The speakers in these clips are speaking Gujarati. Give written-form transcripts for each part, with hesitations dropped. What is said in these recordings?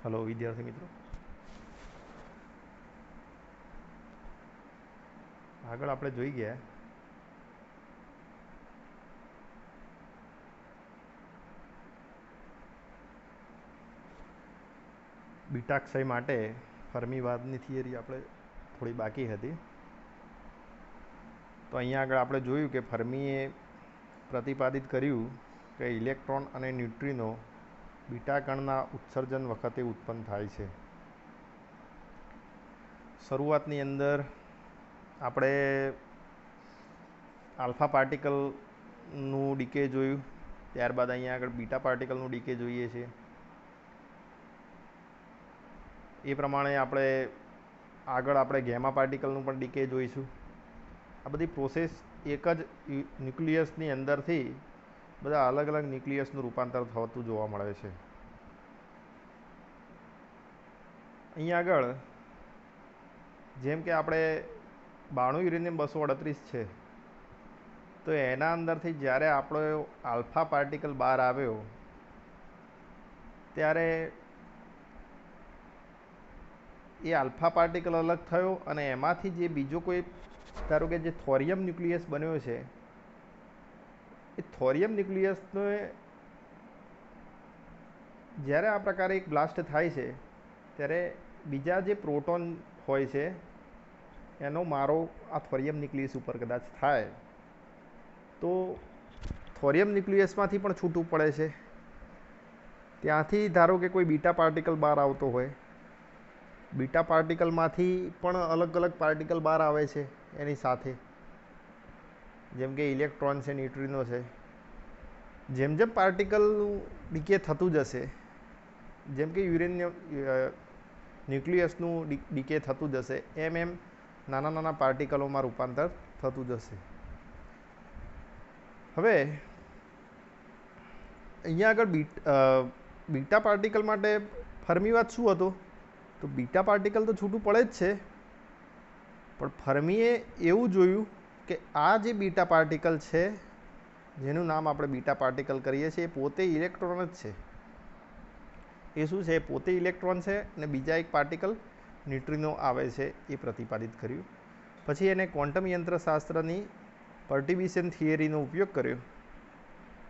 હલો વિદ્યાર્થી મિત્રો, આગળ આપણે જોઈ ગયા બીટાક્ષય માટે ફર્મીવાદની થિયરી આપણે થોડી બાકી હતી. તો અહીંયા આગળ આપણે જોયું કે ફર્મીએ પ્રતિપાદિત કર્યું કે ઇલેક્ટ્રોન અને ન્યુટ્રિનો બીટા કણના ઉત્સર્જન વખતે ઉત્પન્ન થાય છે. શરૂઆતની અંદર આપણે આલ્ફા પાર્ટિકલનું ડીકે જોયું, ત્યારબાદ અહીંયા આગળ બીટા પાર્ટિકલનું ડીકે જોઈએ છે. એ પ્રમાણે આપણે ગેમા પાર્ટિકલનું પણ ડીકે જોઈશું. આ બધી પ્રોસેસ એક જ ન્યુક્લિયસની અંદરથી બધા અલગ અલગ ન્યુક્લિયસનું રૂપાંતર થતું જોવા મળે છે. અહીંયા આગળ જેમ કે આપણે 92 યુરેનિયમ 238 છે, તો એના અંદરથી જ્યારે આપણો આલ્ફા પાર્ટિકલ બહાર આવ્યો ત્યારે એ આલ્ફા પાર્ટિકલ અલગ થયો અને એમાંથી જે બીજો કોઈ ધારો કે જે થોરિયમ ન્યુક્લિયસ બન્યો છે, એ થોરિયમ ન્યુક્લિયસનો જ્યારે આ પ્રકારે એક બ્લાસ્ટ થાય છે ત્યારે બીજા જે પ્રોટોન હોય છે એનો મારો આ થોરિયમ ન્યુક્લિયસ ઉપર કદાચ થાય તો થોરિયમ ન્યુક્લિયસમાંથી પણ છૂટું પડે છે. ત્યાંથી ધારો કે કોઈ બીટા પાર્ટિકલ બહાર આવતો હોય, બીટા પાર્ટિકલમાંથી પણ અલગ અલગ પાર્ટિકલ બહાર આવે છે એની સાથે, જેમ કે ઇલેક્ટ્રોન છે, ન્યુટ્રિનો છે. જેમ જેમ પાર્ટિકલનું ડીકે થતું જશે, જેમ કે યુરેનિયમ ન્યુક્લિયસનું ડીકે થતું જશે, એમ એમ નાના નાના પાર્ટિકલોમાં રૂપાંતર થતું જશે. હવે અહીંયા આગળ બીટા પાર્ટિકલ માટે ફર્મીવાદ શું હતો? તો બીટા પાર્ટિકલ તો છૂટું પડે જ છે, પણ ફર્મીએ એવું જોયું કે આ જે બીટા પાર્ટિકલ છે, જેનું નામ આપણે બીટા પાર્ટિકલ કરીએ છીએ, એ પોતે ઇલેક્ટ્રોન જ છે. એ શું છે? પોતે ઇલેક્ટ્રોન છે અને બીજા એક પાર્ટિકલ ન્યુટ્રિનો આવે છે, એ પ્રતિપાદિત કર્યું. પછી એને ક્વોન્ટમ યંત્રશાસ્ત્રની પર્ટિબિશન થિયરીનો ઉપયોગ કર્યો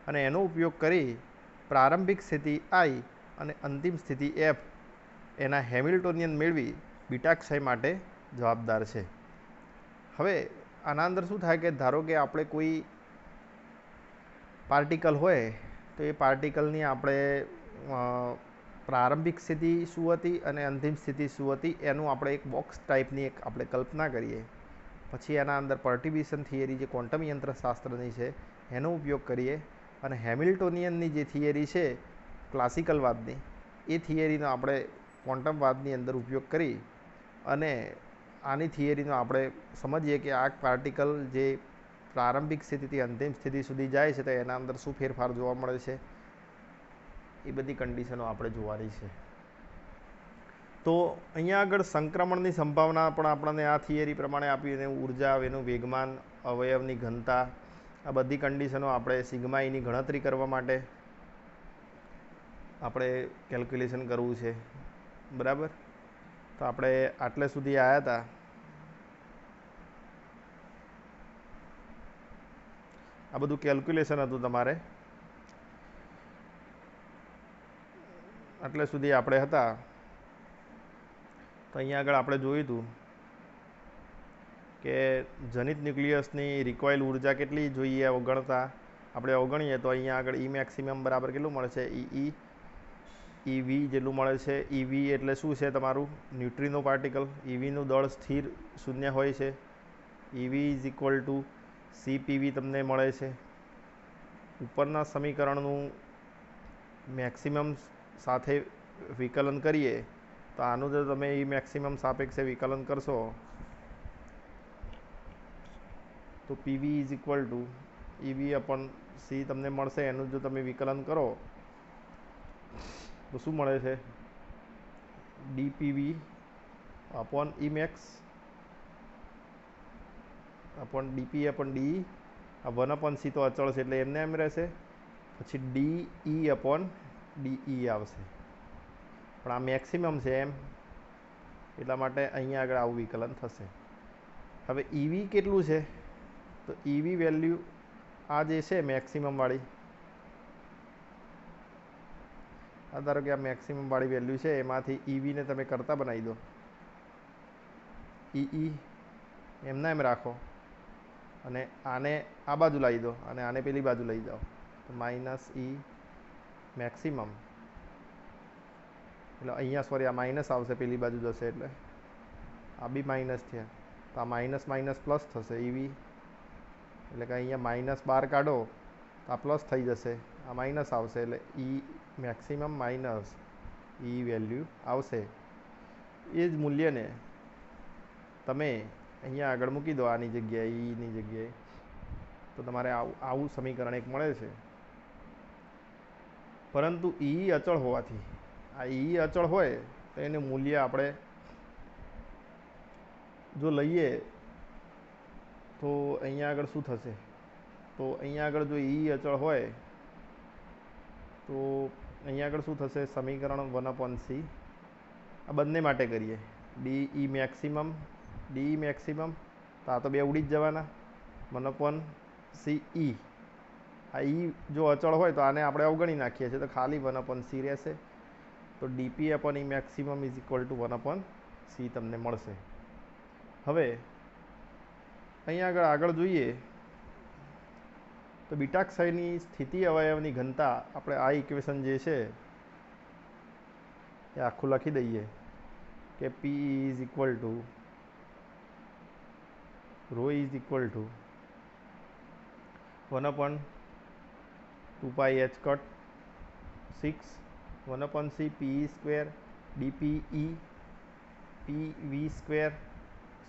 અને એનો ઉપયોગ કરી પ્રારંભિક સ્થિતિ આઈ અને અંતિમ સ્થિતિ એફ એના હેમિલ્ટોનિયન મેળવી બીટાક્ષય માટે જવાબદાર છે. હવે આના અંદર શું થાય કે ધારો કે આપણે કોઈ પાર્ટિકલ હોય તો એ પાર્ટિકલની આપણે પ્રારંભિક સ્થિતિ શું હતી અને અંતિમ સ્થિતિ શું હતી એનું આપણે એક બોક્સ ટાઈપની આપણે કલ્પના કરીએ. પછી એના અંદર પર્ટિબિશન થિયરી જે ક્વોન્ટમ યંત્રશાસ્ત્રની છે એનો ઉપયોગ કરીએ અને હેમિલ્ટોનિયનની જે થિયરી છે ક્લાસિકલવાદની, એ થિયરીનો આપણે ક્વોન્ટમવાદની અંદર ઉપયોગ કરી અને આની થિયરીનો આપણે સમજીએ કે આ પાર્ટિકલ જે પ્રારંભિક સ્થિતિથી અંતિમ સ્થિતિ સુધી જાય છે તો એના અંદર શું ફેરફાર જોવા મળે છે, એ બધી કન્ડિશનો આપણે જોવાની છે. તો અહીંયા આગળ સંક્રમણની સંભાવના પણ આપણને આ થિયરી પ્રમાણે આપી, એનું ઉર્જા, એનું વેગમાન, અવયવની ઘનતા, આ બધી કન્ડિશનો આપણે સિગ્મા ઈની ગણતરી કરવા માટે આપણે કેલ્ક્યુલેશન કરવું છે. બરાબર? તો આપણે આટલે સુધી આવ્યા હતા. આ બધું કેલ્ક્યુલેશન હતું તમારે. આટલે સુધી આપણે હતા. તો અહીંયા આગળ આપણે જોયું હતું કે જનિત ન્યુક્લિયસની રિકોઇલ ઉર્જા કેટલી જોઈએ અવગણતા. આપણે અવગણીએ તો અહીંયા આગળ ઈ મેક્સિમમ બરાબર કેટલું મળે છે? ઈવી જેટલું મળે છે. ઈવી એટલે શું છે? તમારું ન્યુટ્રિનો પાર્ટિકલ. ઈવીનું દળ સ્થિર શૂન્ય હોય છે. ઈવી ઇઝ ઇક્વલ ટુ સીપીવી તમને મળે છે. ઉપરના સમીકરણનું મેક્સિમમ સાથે વિકલન કરીએ તો આનું જો તમે ઈ મેક્સિમમ સાપેક્ષે વિકલન કરશો તો PV is equal two EV upon C તમને મળશે. એનું જો તમે વિકલન કરો તો શું મળે છે? DPV upon E max upon DP upon D. આ 1/c તો અચળ છે એટલે એમ રહેશે. પછી ડીઈ અપોન ડીઈ આવશે. પણ આ મેક્સિમમ છે એમ, એટલા માટે અહીંયા આગળ આવું વિકલન થશે. હવે ઈવી કેટલું છે? તો ઈવી વેલ્યુ આ જે છે મેક્સિમમવાળી, આ ધારો કે આ મેક્સિમમવાળી વેલ્યુ છે, એમાંથી ઈવીને તમે કરતા બનાવી દો. ઈ એમના એમ રાખો અને આને આ બાજુ લાવી દો અને આને પેલી બાજુ લઈ જાઓ, તો માઇનસ ઈ મેક્સિમમ, એટલે અહીંયા સોરી આ માઇનસ આવશે, પેલી બાજુ જશે એટલે આ બી માઇનસ થયા, તો આ માઇનસ માઇનસ પ્લસ થશે ઈવી, એટલે કે અહીંયા માઇનસ બહાર કાઢો તો આ પ્લસ થઈ જશે, આ માઇનસ આવશે, એટલે ઈ મેક્સિમમ માઇનસ ઈ વેલ્યુ આવશે. એ જ મૂલ્યને તમે અહીંયા આગળ મૂકી દો આની જગ્યાએ, ઈની જગ્યાએ, તો તમારે આવું સમીકરણ એક મળે છે. પરંતુ ઈ અચળ હોવાથી, આ ઈ અચળ હોય તો એનું મૂલ્ય આપણે જો લઈએ તો અહીંયા આગળ શું થશે? તો અહીંયા આગળ જો ઈ અચળ હોય તો અહીંયા આગળ શું થશે? સમીકરણ 1/c આ બંને માટે કરીએ, D E maximum, D maximum, તો આ તો બે ઉડી જ જવાના, 1/c ઈ. આ ઈ જો અચળ હોય તો આને આપણે અવગણી નાખીએ છીએ, તો ખાલી 1/c રહેશે, તો DP upon E maximum is equal two 1/c તમને મળશે. હવે અહીંયા આગળ જોઈએ તો બીટા ક્ષયની સ્થિતિ અવયવની ઘનતા, આપણે આ ઇક્વેશન જે છે એ આખું લખી દઈએ કે P is equal to rho is equal to 1/2 h cut 6 1/c P square DP ઈ પી વી સ્ક્વેર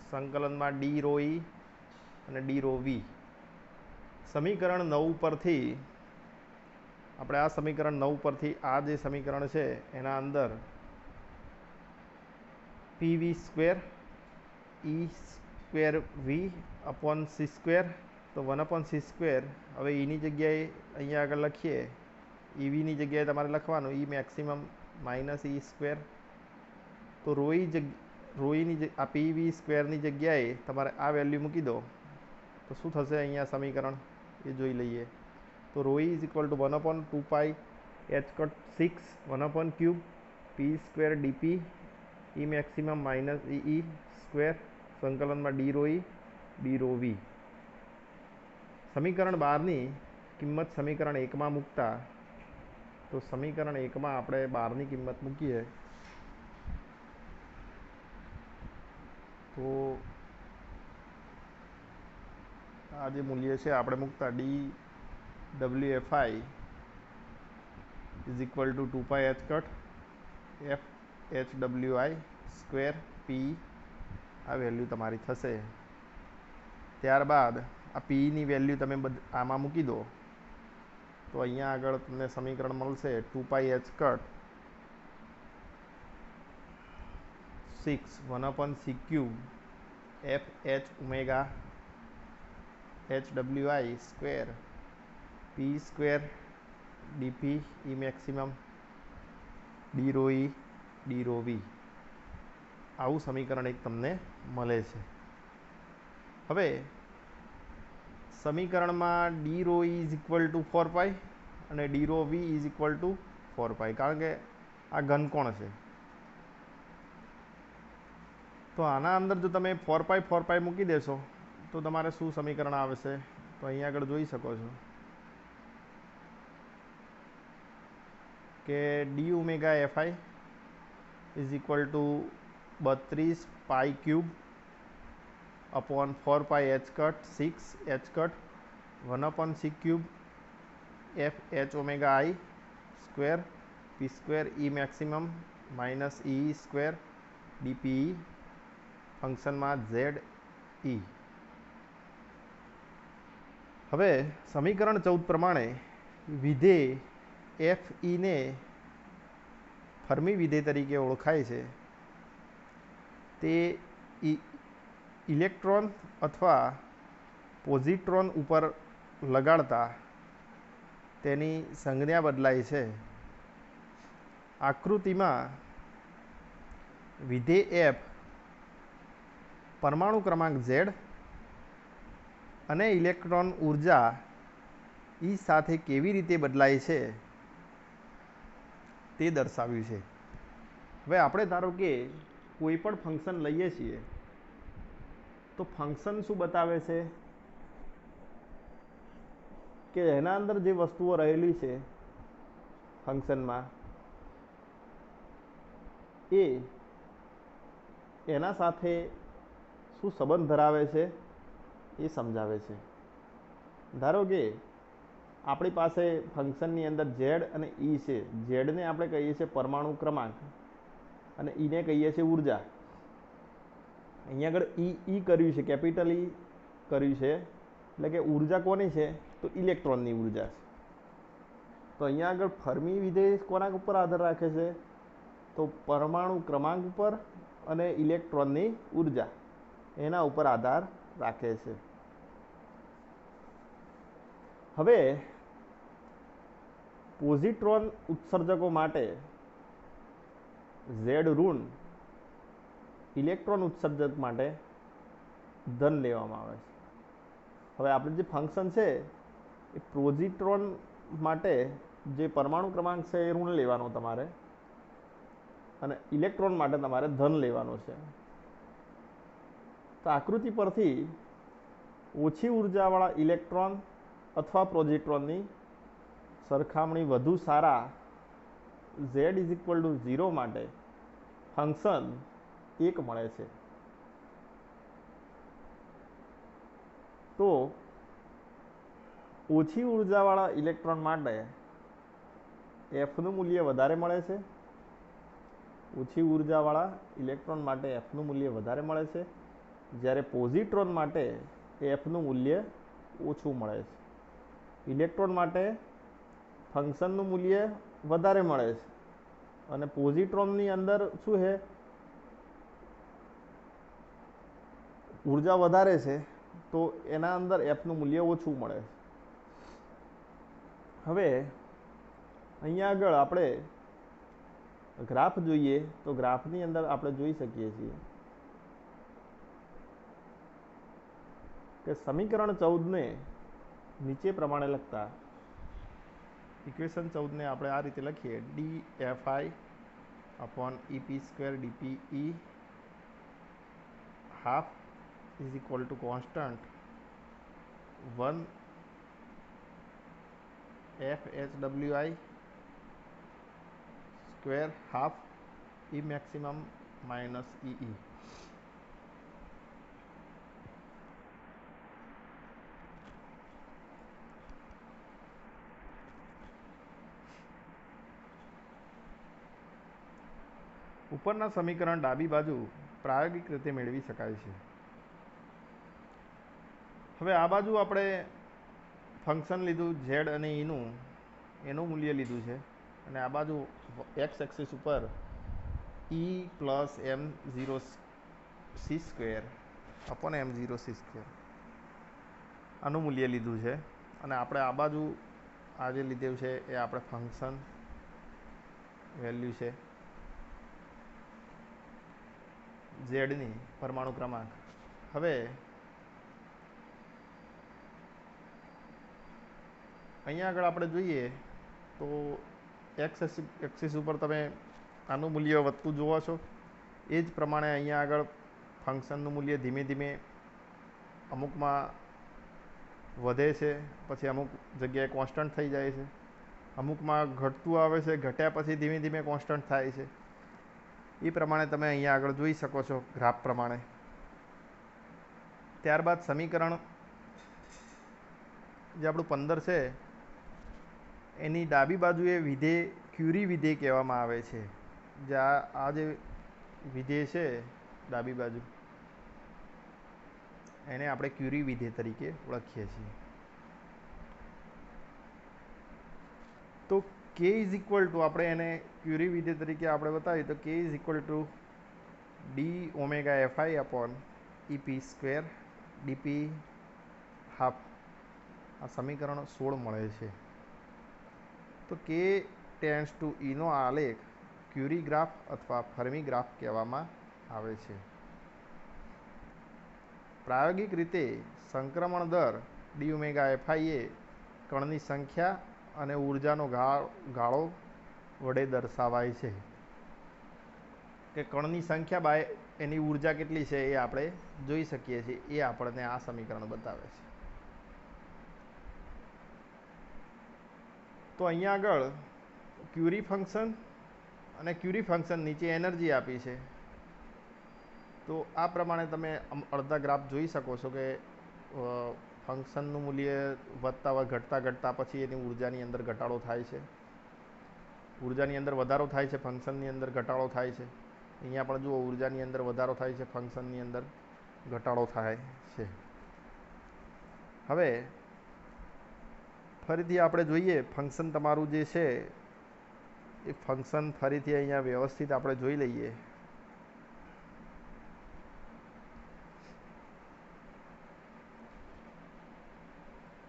સંકલનમાં ડી રો ઈ અને ડી રો વી. સમીકરણ 9 પરથી આપણે આ સમીકરણ 9 પરથી આ જે સમીકરણ છે એના અંદર P V square E square V upon C square, તો 1/c સ્ક્વેર, હવે ઈની જગ્યાએ અહીંયા આગળ લખીએ, ઈવીની જગ્યાએ તમારે લખવાનું ઈ મેક્સિમમ માઇનસ ઈ સ્ક્વેર, તો રોઈની આ પી વી સ્ક્વેરની જગ્યાએ તમારે આ વેલ્યુ મૂકી દો તો શું થશે અહીંયા સમીકરણ એ જોઈ લઈએ. તો rho is equal to 1/2 h cut 6 1/³ P square DP E maximum minus E square સંકલનમાં D rho E D rho V. સમીકરણ 12ની કિંમત સમીકરણ 1માં મૂકતા, તો સમીકરણ 1માં આપણે 12ની કિંમત મૂકીએ તો આ જે મૂલ્ય છે આપણે મૂકતા D WFI is equal to 2π h cut F H WI square P, આ વેલ્યુ તમારી થશે. ત્યારબાદ આ પીની વેલ્યુ તમે આમાં મૂકી દો તો અહીંયા આગળ તમને સમીકરણ મળશે 2π h cut 6 1/c³ F H omega H WI square P square DP E maximum D rho E D rho V. આવું સમીકરણ એક તમને મળે છે. હવે સમીકરણમાં D rho E is equal to 4π અને D rho V is equal to 4π, કારણ કે આ ઘનકોણ છે, તો આના અંદર જો તમે 4π મૂકી દેશો તો તમારે શું સમીકરણ આવશે? તો અહીંયા આગળ જોઈ શકો છો કે D omega FI is equal to 32π³ upon 4π h cut 6 h cut 1/c³ F H omega I square P square E maximum minus E square DP ફંક્શનમાં ઝેડ ઈ. હવે સમીકરણ 14 પ્રમાણે વિધેય એફ ઈને ફર્મી વિધેય તરીકે ઓળખાય છે. તે ઇલેક્ટ્રોન અથવા પોઝિટ્રોન ઉપર લગાડતા તેની સંજ્ઞા બદલાય છે. આકૃતિમાં વિધેય એફ પરમાણુ ક્રમાંક ઝેડ અને ઇલેક્ટ્રોન ઉર્જા ઈ સાથે કેવી રીતે બદલાય છે તે દર્શાવ્યું છે. હવે આપણે ધારો કે કોઈ પણ ફંક્શન લઈએ છીએ તો ફંક્શન શું બતાવે છે કે એના અંદર જે વસ્તુઓ રહેલી છે ફંક્શનમાં એ એના સાથે શું સંબંધ ધરાવે છે એ સમજાવે છે. ધારો કે આપણી પાસે ફંક્શનની અંદર ઝેડ અને ઈ છે. ઝેડને આપણે કહીએ છીએ પરમાણુ ક્રમાંક અને ઈને કહીએ છીએ ઉર્જા. અહીંયા આગળ ઈ કર્યું છે, કેપિટલ ઈ કર્યું છે, એટલે કે ઉર્જા કોની છે તો ઇલેક્ટ્રોનની ઉર્જા છે. તો અહીંયા આગળ ફર્મી વિધેય કોના ઉપર આધાર રાખે છે તો પરમાણુ ક્રમાંક ઉપર અને ઇલેક્ટ્રોનની ઉર્જા એના ઉપર આધાર રાખે છે. હવે પોઝિટ્રોન ઉત્સર્જકો માટે ઝેડ ઋણ, ઇલેક્ટ્રોન ઉત્સર્જક માટે ધન લેવામાં આવે છે. હવે આપણે જે ફંક્શન છે એ પોઝિટ્રોન માટે જે પરમાણુ ક્રમાંક છે એ ઋણ લેવાનો તમારે અને ઇલેક્ટ્રોન માટે તમારે ધન લેવાનો છે. તો આકૃતિ પરથી ઓછી ઉર્જાવાળા ઇલેક્ટ્રોન અથવા પોઝિટ્રોનની સરખામણી વધુ સારા z ઇઝ ઇક્વલ ટુ 0 માટે ફંક્શન 1 મળે છે. તો ઓછી ઉર્જાવાળા ઇલેક્ટ્રોન માટે એફનું મૂલ્ય વધારે મળે છે. ઓછી ઉર્જાવાળા ઇલેક્ટ્રોન માટે એફનું મૂલ્ય વધારે મળે છે, જ્યારે પોઝિટ્રોન માટે એફનું મૂલ્ય ઓછું મળે છે. ઇલેક્ટ્રોન માટે ફંક્શનનું મૂલ્ય વધારે મળે છે અને પોઝિટ્રોનની અંદર શું છે ઉર્જા વધારે છે તો એના અંદર એફનું મૂલ્ય ઓછું મળે છે. હવે અહીંયા આગળ આપણે ગ્રાફ જોઈએ તો ગ્રાફની અંદર આપણે જોઈ શકીએ છીએ કે સમીકરણ 14 ને નીચે પ્રમાણે લખતા ઇક્વેશન 14 ને આપણે આ રીતે લખીએ dFi upon EP square dPe half is equal to constant 1 FHWI square half E maximum minus EE. ઉપરના સમીકરણ ડાબી બાજુ પ્રાયોગિક રીતે મેળવી શકાય છે. હવે આ બાજુ આપણે ફંક્શન લીધું ઝેડ અને એનું મૂલ્ય લીધું છે અને આ બાજુ એક્સ એક્સિસ ઉપર e plus m0 c square upon m0 c square આનું મૂલ્ય લીધું છે અને આપણે આ બાજુ આ જે લીધેલું છે એ આપણે ફંક્શન વેલ્યુ છે ઝેડની પરમાણુ ક્રમાંક. હવે અહીંયા આગળ આપણે જોઈએ તો એક્સ એક્સિસ ઉપર તમે આનું મૂલ્ય વધતું જુઓ છો. એ જ પ્રમાણે અહીંયા આગળ ફંક્શનનું મૂલ્ય ધીમે ધીમે અમુકમાં વધે છે, પછી અમુક જગ્યાએ કોન્સ્ટન્ટ થઈ જાય છે, અમુકમાં ઘટતું આવે છે, ઘટ્યા પછી ધીમે ધીમે કોન્સ્ટન્ટ થાય છે. એ પ્રમાણે તમે અહીંયા આગળ જોઈ શકો છો ગ્રાફ પ્રમાણે. ત્યારબાદ સમીકરણ જે આપણું 15 છે એની ડાબી બાજુએ વિધેય ક્યુરી વિધેય કહેવામાં આવે છે. જે આ જે વિધેય છે ડાબી બાજુ એને આપણે ક્યુરી વિધેય તરીકે ઓળખીએ છીએ. તો કે ઇઝ ઇક્વલ ટુ આપણે એને ક્યુરી વિધેય તરીકે આપણે બતાવીએ તો કે is equal two D omega FI upon EP square DP half. આ સમીકરણ 16 મળે છે. તો કે ટેન્સ ટુ ઈનો આલેખ ક્યુરી ગ્રાફ અથવા ફર્મી ગ્રાફ કહેવામાં આવે છે. પ્રાયોગિક રીતે સંક્રમણ દર d⁻φ એ કણની સંખ્યા અને ઉર્જાનો ગાળો વડે દર્શાવાય છે. કે કણની સંખ્યા બાય એની ઉર્જા કેટલી છે એ આપણે જોઈ શકીએ છીએ. એ આપણને આ સમીકરણ બતાવે છે. તો અહીંયા આગળ ક્યુરી ફંક્શન અને ક્યુરી ફંક્શન નીચે એનર્જી આપી છે. તો આ પ્રમાણે તમે અડધા ગ્રાફ જોઈ શકો છો કે ફંક્શનનું મૂલ્ય વધતા ઘટતા પછી એની ઉર્જાની અંદર ઘટાડો થાય છે, ઉર્જાની અંદર વધારો થાય છે, ફંક્શનની અંદર ઘટાડો થાય છે. અહીંયા પણ જુઓ ઉર્જાની અંદર વધારો થાય છે, ફંક્શનની અંદર ઘટાડો થાય છે. હવે ફરીથી આપણે જોઈએ ફંક્શન તમારું જે છે એ ફંક્શન ફરીથી અહીંયા વ્યવસ્થિત આપણે જોઈ લઈએ.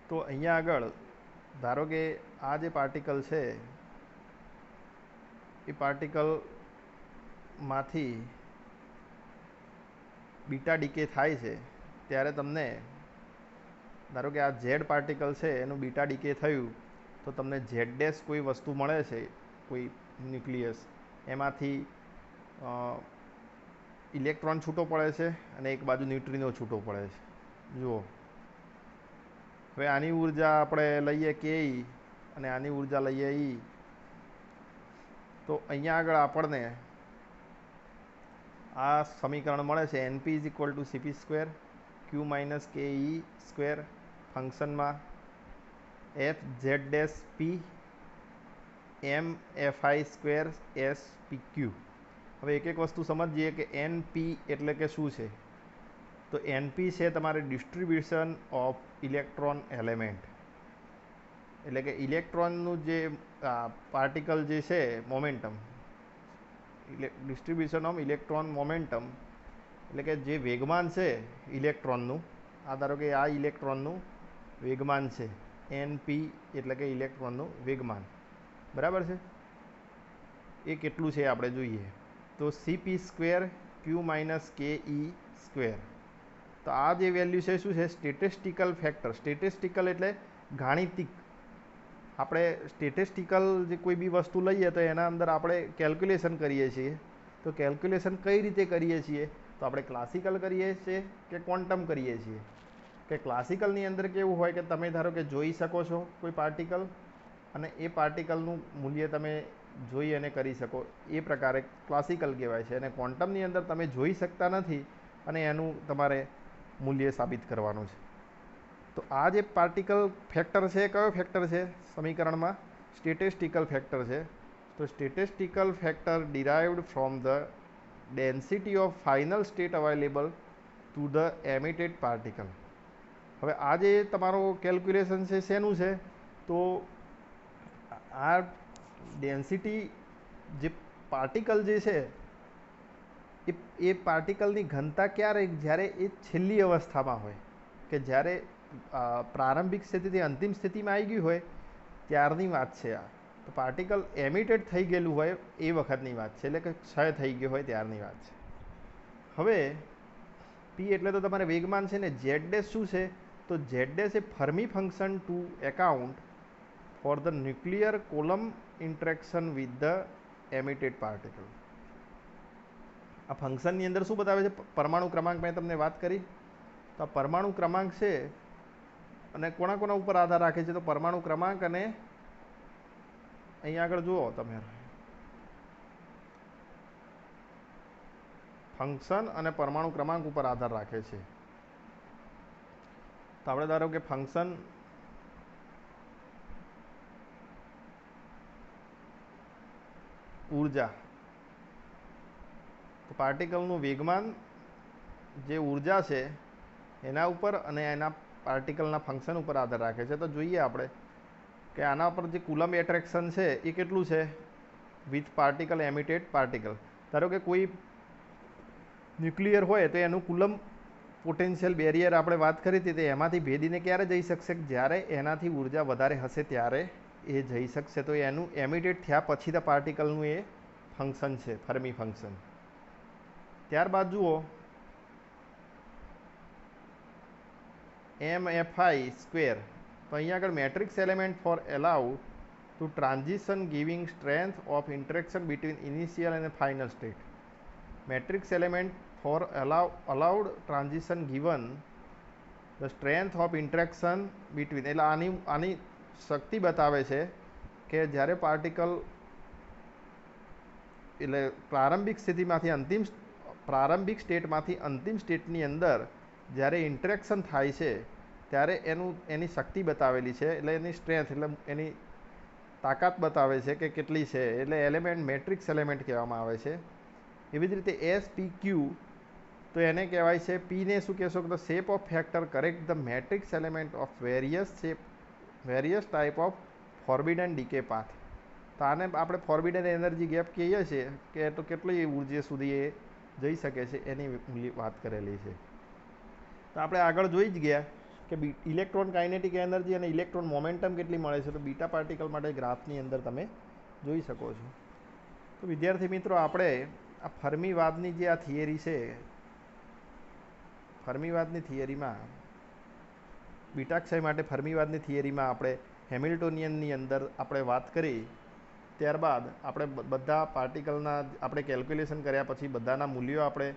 તો અહીંયા આગળ ધારો કે આ જે પાર્ટિકલ છે એ પાર્ટિકલમાંથી બીટા ડીકે થાય છે ત્યારે તમને ધારો કે આ ઝેડ પાર્ટિકલ છે એનું બીટા ડીકે થયું તો તમને ઝેડ ડેશ કોઈ વસ્તુ મળે છે, કોઈ ન્યુક્લિયસ, એમાંથી ઇલેક્ટ્રોન છૂટો પડે છે અને એક બાજુ ન્યુટ્રિનો છૂટો પડે છે. જુઓ હવે આની ઉર્જા આપણે લઈએ કે અને આની ઉર્જા લઈએ ઈ. તો અહીંયા આગળ આપણને આ સમીકરણ મળે છે Np=Cp² Q - Ke² ફંક્શનમાં f(z') p mFi² SPQ. હવે એક વસ્તુ સમજીએ કે Np એટલે કે શું છે. તો Np છે તમારે ડિસ્ટ્રીબ્યુશન ઓફ ઇલેક્ટ્રોન એલિમેન્ટ, એટલે કે ઇલેક્ટ્રોનનું જે પાર્ટિકલ જે છે momentum, distribution of electron momentum, એટલે કે જે વેગમાન છે ઇલેક્ટ્રોનનું. આ ધારો કે આ ઇલેક્ટ્રોનનું વેગમાન છે Np એટલે કે ઇલેક્ટ્રોનનું વેગમાન, બરાબર છે. એ કેટલું છે આપણે જોઈએ તો Cp² Q - Ke². તો આ જે વેલ્યુ છે શું છે? Statistical factor. સ્ટેટિસ્ટિકલ એટલે ગાણિતિક. આપણે સ્ટેટિસ્ટિકલ જે કોઈ બી વસ્તુ લઈએ તો એના અંદર આપણે કેલ્ક્યુલેશન કરીએ છીએ. તો કેલ્ક્યુલેશન કઈ રીતે કરીએ છીએ? તો આપણે ક્લાસિકલ કરીએ છીએ કે ક્વોન્ટમ કરીએ છીએ? કે ક્લાસિકલની અંદર કેવું હોય કે તમે ધારો કે જોઈ શકો છો કોઈ પાર્ટિકલ અને એ પાર્ટિકલનું મૂલ્ય તમે જોઈ અને કરી શકો, એ પ્રકારે ક્લાસિકલ કહેવાય છે. અને ક્વોન્ટમની અંદર તમે જોઈ શકતા નથી અને એનું તમારે મૂલ્ય સાબિત કરવાનું છે. તો આ જે પાર્ટિકલ ફેક્ટર છે કયો ફેક્ટર છે સમીકરણમાં? સ્ટેટિસ્ટિકલ ફેક્ટર છે. તો statistical factor derived from the density of final state available to the emitted particle. હવે આ જે તમારો કેલ્ક્યુલેશન છે શેનું છે? તો આ ડેન્સિટી જે પાર્ટિકલ જે છે એ પાર્ટિકલની ઘનતા ક્યારે? જ્યારે એ છેલ્લી અવસ્થામાં હોય, કે જ્યારે પ્રારંભિક સ્થિતિથી અંતિમ સ્થિતિમાં આવી ગયું હોય ત્યારની વાત છે આ. તો પાર્ટિકલ એમિટેડ થઈ ગયેલું હોય એ વખતની વાત છે, એટલે કે ક્ષય થઈ ગયો હોય ત્યારની વાત છે. હવે પી એટલે તો તમારે વેગમાન છે ને. Z' શું છે? તો Z' એ Fermi function to account for the nuclear Coulomb interaction with the emitted particle. આ ફંક્શનની અંદર શું બતાવે છે? પરમાણુ ક્રમાંક મેં તમને વાત કરી. તો આ પરમાણુ ક્રમાંક છે અને કોના ઉપર આધાર રાખે છે? તો પરમાણુ ક્રમાંક અને અહીંયા આગળ જુઓ તમે ફંક્શન અને પરમાણુ ક્રમાંક ઉપર આધાર રાખે છે. તો આપણે ધારો કે ફંક્શન ઉર્જા, તો પાર્ટિકલનું વેગમાન જે ઉર્જા છે એના ઉપર અને એના પાર્ટિકલના ફંક્શન ઉપર આધાર રાખે છે. તો જોઈએ આપણે કે આના પર જે કુલમ એટ્રેક્શન છે એ કેટલું છે વિથ પાર્ટિકલ એમિટેડ પાર્ટિકલ. ધારો કે કોઈ ન્યુક્લિયર હોય તો એનું કુલમ પોટેન્શિયલ બેરિયર આપણે વાત કરી હતી, તો એમાંથી ભેદીને ક્યારે જઈ શકશે? જ્યારે એનાથી ઉર્જા વધારે હશે ત્યારે એ જઈ શકશે. તો એનું એમિટેડ થયા પછી ધ પાર્ટિકલનું એ ફંક્શન છે, ફર્મી ફંક્શન. ત્યારબાદ જુઓ MFI સ્ક્વેર. તો અહીંયા આગળ matrix element for allow to transition giving strength of interaction between initial અને final state. Matrix element for allowed transition given the strength of interaction between. એટલે આની શક્તિ બતાવે છે કે જ્યારે પાર્ટિકલ એટલે પ્રારંભિક સ્ટેટમાંથી અંતિમ સ્ટેટની અંદર જ્યારે ઇન્ટરેક્શન થાય છે ત્યારે એની શક્તિ બતાવેલી છે, એટલે એની સ્ટ્રેન્થ એટલે એની તાકાત બતાવે છે કે કેટલી છે, એટલે એલિમેન્ટ મેટ્રિક્સ એલિમેન્ટ કહેવામાં આવે છે. એવી જ રીતે SPQ, તો એને કહેવાય છે, પીને શું કહેશો કે the shape of factor correct the matrix element of various type of forbidden decay path. તો આને આપણે ફોરબિડન એનર્જી ગેપ કહીએ છીએ કે તો કેટલી ઉર્જા સુધી એ જઈ શકે છે એની વાત કરેલી છે. તો આપણે આગળ જોઈ જ ગયા કે ઇલેક્ટ્રોન કાઇનેટિક એનર્જી અને ઇલેક્ટ્રોન મોમેન્ટમ કેટલી મળે છે. તો બીટા પાર્ટિકલ માટે ગ્રાફની અંદર તમે જોઈ શકો છો. તો વિદ્યાર્થી મિત્રો, આપણે આ ફર્મીવાદની જે આ થિયરી છે, ફર્મીવાદની થિયરીમાં બીટાક્ષય માટે ફર્મીવાદની થિયરીમાં આપણે હેમિલ્ટોનિયનની અંદર આપણે વાત કરી. ત્યારબાદ આપણે બધા પાર્ટિકલના આપણે કેલ્ક્યુલેશન કર્યા પછી બધાના મૂલ્યો આપણે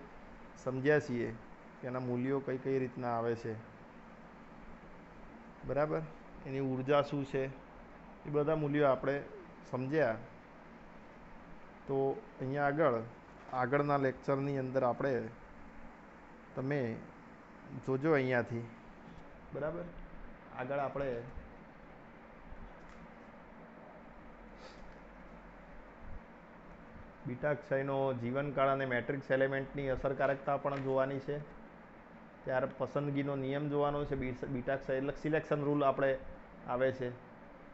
સમજ્યા છીએ કે એના મૂલ્યો કઈ કઈ રીતના આવે છે, બરાબર, એની ઉર્જા શું છે, એ બધા મૂલ્યો આપણે સમજ્યા. તો અહીંયા આગળના લેક્ચરની અંદર આપણે તમે જોજો અહીંયાથી, બરાબર. આગળ આપણે બીટાક્ષયનો જીવનકાળ અને મેટ્રિક્સ એલિમેન્ટની અસરકારકતા પણ જોવાની છે. ત્યારે પસંદગીનો નિયમ જોવાનો છે. બીટાક્ષય એટલે સિલેક્શન રૂલ આપણે આવે છે.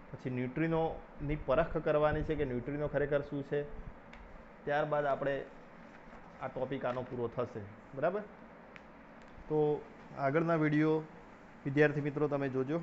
પછી ન્યુટ્રિનોની પરખ કરવાની છે કે ન્યુટ્રિનો ખરેખર શું છે. ત્યારબાદ આપણે આ ટોપિક આનો પૂરો થશે, બરાબર. તો આગળના વિડીયો વિદ્યાર્થી મિત્રો તમે જોજો.